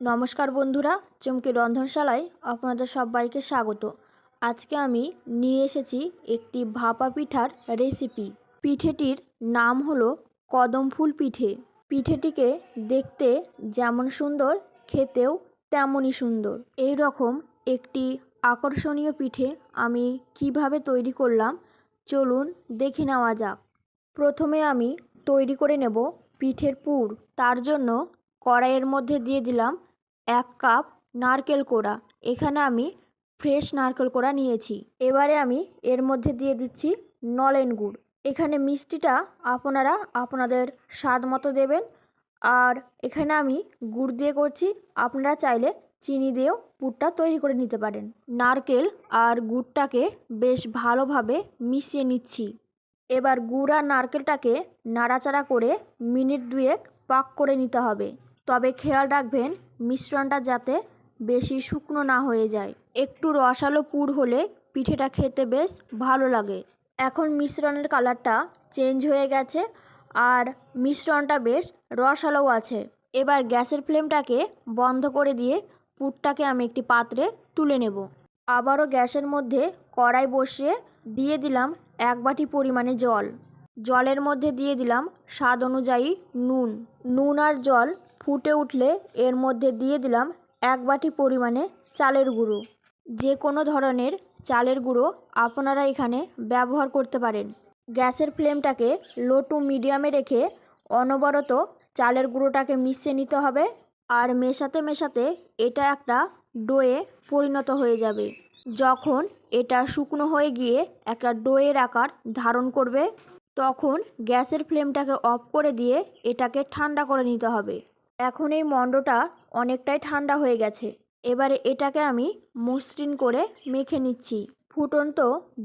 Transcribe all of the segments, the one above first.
নমস্কার বন্ধুরা, চুমকি রন্ধনশালায় আপনাদের সবাইকে স্বাগত। আজকে আমি নিয়ে এসেছি একটি ভাপা পিঠার রেসিপি। পিঠেটির নাম হলো কদম ফুল পিঠে। পিঠেটিকে দেখতে যেমন সুন্দর, খেতেও তেমনই সুন্দর। এই রকম একটি আকর্ষণীয় পিঠে আমি কিভাবে তৈরি করলাম চলুন দেখে নেওয়া যাক। প্রথমে আমি তৈরি করে নেব পিঠের পুর। তার জন্য কড়াইয়ের মধ্যে দিয়ে দিলাম 1 কাপ নারকেল কোড়া। এখানে আমি ফ্রেশ নারকেল কোড়া নিয়েছি। এবারে আমি এর মধ্যে দিয়ে দিচ্ছি নলেন গুড়। এখানে মিষ্টিটা আপনারা আপনাদের স্বাদ মতো দেবেন। আর এখানে আমি গুড় দিয়ে করছি, আপনারা চাইলে চিনি দিয়েও পুরটা তৈরি করে নিতে পারেন। নারকেল আর গুড়টাকে বেশ ভালোভাবে মিশিয়ে নিচ্ছি। এবার গুড় আর নারকেলটাকে নাড়াচাড়া করে মিনিট 2 পাক করে নিতে হবে। তবে খেয়াল রাখবেন মিশ্রণটা যাতে বেশি শুকনো না হয়ে যায়। একটু রসালো পুর হলে পিঠেটা খেতে বেশ ভালো লাগে। এখন মিশ্রণের কালারটা চেঞ্জ হয়ে গেছে আর মিশ্রণটা বেশ রসালোও আছে। এবার গ্যাসের ফ্লেমটাকে বন্ধ করে দিয়ে পুরটাকে আমি একটি পাত্রে তুলে নেব। আবারও গ্যাসের মধ্যে কড়াই বসিয়ে দিয়ে দিলাম 1 বাটি পরিমাণে জল। জলের মধ্যে দিয়ে দিলাম স্বাদ অনুযায়ী নুন। নুন আর জল ফুটে উঠলে এর মধ্যে দিয়ে দিলাম 1 বাটি পরিমাণে চালের গুঁড়ো। যে কোনো ধরনের চালের গুঁড়ো আপনারা এখানে ব্যবহার করতে পারেন। গ্যাসের ফ্লেমটাকে লো টু মিডিয়ামে রেখে অনবরত চালের গুঁড়োটাকে মিশিয়ে নিতে হবে। আর মেশাতে মেশাতে এটা একটা ডোয়ে পরিণত হয়ে যাবে। যখন এটা শুকনো হয়ে গিয়ে একটা ডোয়ের আকার ধারণ করবে তখন গ্যাসের ফ্লেমটাকে অফ করে দিয়ে এটাকে ঠান্ডা করে নিতে হবে। এখন এই মণ্ডটা অনেকটাই ঠান্ডা হয়ে গেছে। এবারে এটাকে আমি মসৃণ করে মেখে নিচ্ছি। ফুটন্ত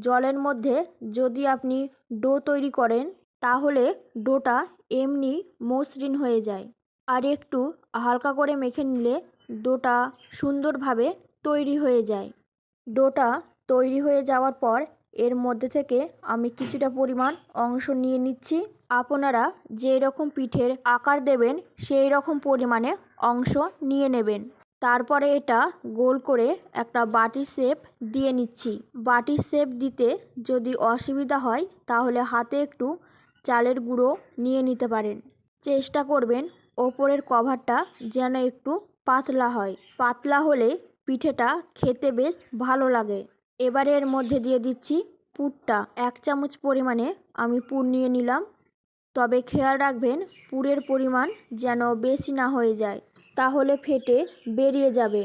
জলের মধ্যে যদি আপনি ডো তৈরি করেন তাহলে ডোটা এমনি মসৃণ হয়ে যায়। আর একটু হালকা করে মেখে নিলে ডোটা সুন্দরভাবে তৈরি হয়ে যায়। ডোটা তৈরি হয়ে যাওয়ার পর এর মধ্যে থেকে আমি কিছুটা পরিমাণ অংশ নিয়ে নিচ্ছি। আপনারা যেই রকম পিঠের আকার দেবেন সেই রকম পরিমাণে অংশ নিয়ে নেবেন। তারপরে এটা গোল করে একটা বাটির শেপ দিয়ে নিচ্ছি। বাটির শেপ দিতে যদি অসুবিধা হয় তাহলে হাতে একটু চালের গুঁড়ো নিয়ে নিতে পারেন। চেষ্টা করবেন ওপরের কভারটা যেন একটু পাতলা হয়। পাতলা হলে পিঠেটা খেতে বেশ ভালো লাগে। এবারে এর মধ্যে দিয়ে দিচ্ছি পুরটা। 1 চামচ পরিমাণে আমি পুর নিয়ে নিলাম। তবে খেয়াল রাখবেন পুরের পরিমাণ যেন বেশি না হয়ে যায়, তাহলে ফেটে বেরিয়ে যাবে।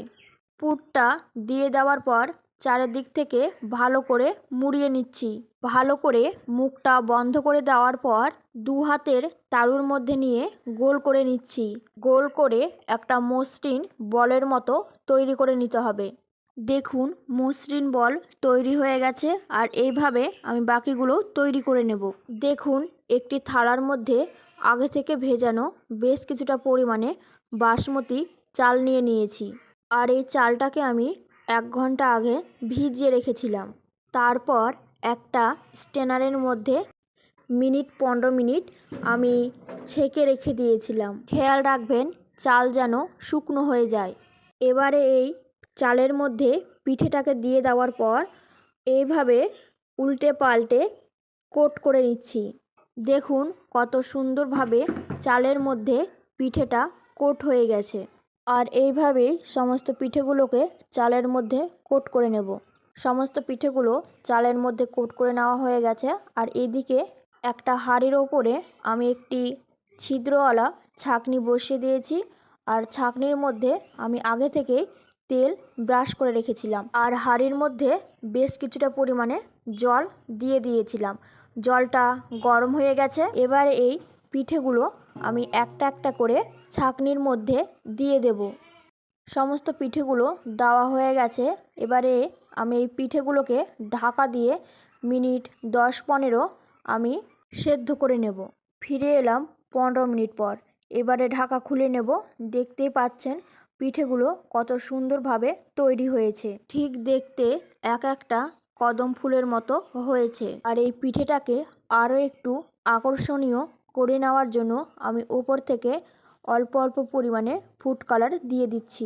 পুরটা দিয়ে দেওয়ার পর চারিদিক থেকে ভালো করে মুড়িয়ে নিচ্ছি। ভালো করে মুখটা বন্ধ করে দেওয়ার পর 2 হাতের তালুর মধ্যে নিয়ে গোল করে নিচ্ছি। গোল করে একটা মসৃণ বলের মতো তৈরি করে নিতে হবে। দেখুন মসৃণ বল তৈরি হয়ে গেছে আর এইভাবে আমি বাকিগুলো তৈরি করে নেব। দেখুন একটি থালার মধ্যে আগে থেকে ভেজানো বেশ কিছুটা পরিমাণে বাসমতি চাল নিয়ে নিয়েছি। আর এই চালটাকে আমি 1 ঘন্টা আগে ভিজিয়ে রেখেছিলাম। তারপর একটা স্ট্রেনারের মধ্যে 15 মিনিট আমি ছেঁকে রেখে দিয়েছিলাম। খেয়াল রাখবেন চাল যেন শুকনো হয়ে যায়। এবারে এই চালের মধ্যে পিঠেটাকে দিয়ে দেওয়ার পর এইভাবে উল্টে পাল্টে কোট করে নিচ্ছি। দেখুন কত সুন্দরভাবে চালের মধ্যে পিঠেটা কোট হয়ে গেছে। আর এইভাবেই সমস্ত পিঠেগুলোকে চালের মধ্যে কোট করে নেব। সমস্ত পিঠেগুলো চালের মধ্যে কোট করে নেওয়া হয়ে গেছে। আর এদিকে একটা হাঁড়ির ওপরে আমি একটি ছিদ্রওয়ালা ছাঁকনি বসিয়ে দিয়েছি। আর ছাঁকনির মধ্যে আমি আগে থেকে তেল ব্রাশ করে রেখেছিলাম। আর হাঁড়ির মধ্যে বেশ কিছুটা পরিমাণে জল দিয়ে দিয়েছিলাম। জলটা গরম হয়ে গেছে। এবারে এই পিঠেগুলো আমি একটা একটা করে ছাঁকনির মধ্যে দিয়ে দেব। সমস্ত পিঠেগুলো দেওয়া হয়ে গেছে। এবারে আমি এই পিঠেগুলোকে ঢাকা দিয়ে মিনিট 10-15 আমি সেদ্ধ করে নেব। ফিরে এলাম 15 মিনিট পর। এবারে ঢাকা খুলে নেব। দেখতেই পাচ্ছেন পিঠেগুলো কত সুন্দরভাবে তৈরি হয়েছে। ঠিক দেখতে এক একটা কদম ফুলের মতো হয়েছে। আর এই পিঠেটাকে আরও একটু আকর্ষণীয় করে নেওয়ার জন্য আমি উপর থেকে অল্প অল্প পরিমাণে ফুড কালার দিয়ে দিচ্ছি।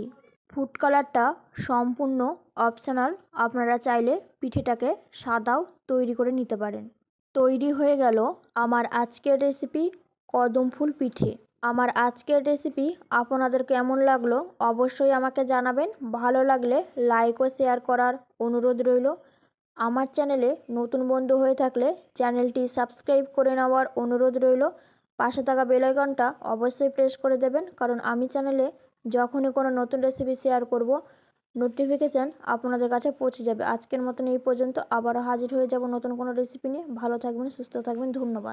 ফুড কালারটা সম্পূর্ণ অপশনাল, আপনারা চাইলে পিঠেটাকে সাদাও তৈরি করে নিতে পারেন। তৈরি হয়ে গেল আমার আজকের রেসিপি কদম ফুল পিঠে। আমার আজকের রেসিপি আপনাদের কেমন লাগলো অবশ্যই আমাকে জানাবেন। ভালো লাগলে লাইক ও শেয়ার করার অনুরোধ রইল। আমার চ্যানেলে নতুন বন্ধু হয়ে থাকলে চ্যানেলটি সাবস্ক্রাইব করে নেওয়ার অনুরোধ রইল। পাশে থাকা বেল আইকনটা অবশ্যই প্রেস করে দেবেন, কারণ আমি চ্যানেলে যখনই কোনো নতুন রেসিপি শেয়ার করব নোটিফিকেশান আপনাদের কাছে পৌঁছে যাবে। আজকের মতন এই পর্যন্ত, আবারও হাজির হয়ে যাব নতুন কোনো রেসিপি নিয়ে। ভালো থাকবেন, সুস্থ থাকবেন, ধন্যবাদ।